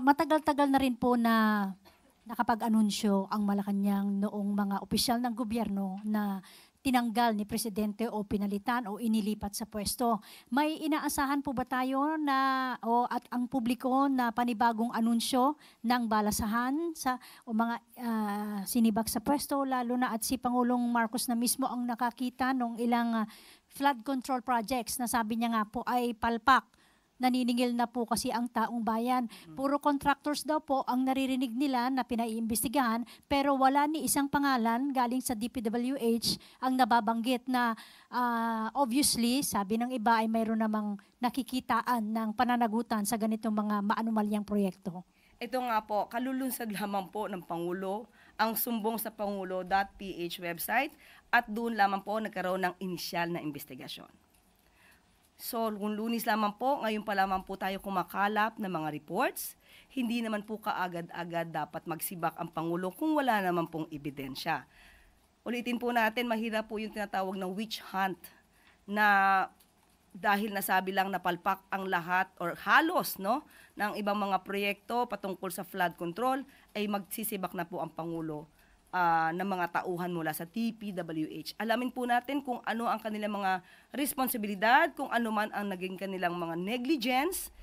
Matagal-tagal na rin po na nakapag-anunsyo ang Malacanang noong mga opisyal ng gobyerno na tinanggal ni Presidente o pinalitan o inilipat sa pwesto. May inaasahan po ba tayo na at ang publiko na panibagong anunsyo ng balasahan sa o mga sinibak sa pwesto, lalo na at si Pangulong Marcos na mismo ang nakakita ng ilang flood control projects na sabi niya nga po ay palpak. Naniningil na po kasi ang taong bayan. Puro contractors daw po ang naririnig nila na pinaiimbestigahan, pero wala ni isang pangalan galing sa DPWH ang nababanggit na obviously, sabi ng iba ay mayroon namang nakikitaan ng pananagutan sa ganitong mga maanumalyang proyekto. Ito nga po, kalulunsad lamang po ng Pangulo ang sumbong sa pangulo.ph website at doon lamang po nagkaroon ng inisyal na investigasyon. So, kung Lunes lamang po, ngayon pa lamang po tayo kumakalap ng mga reports, hindi naman po kaagad-agad dapat magsibak ang Pangulo kung wala naman pong ebidensya. Ulitin po natin, mahirap po yung tinatawag na witch hunt na dahil nasabi lang napalpak ang lahat or halos ng ibang mga proyekto patungkol sa flood control, ay magsisibak na po ang Pangulo ng mga tauhan mula sa DPWH. Alamin po natin kung ano ang kanilang mga responsibilidad, kung ano man ang naging kanilang mga negligence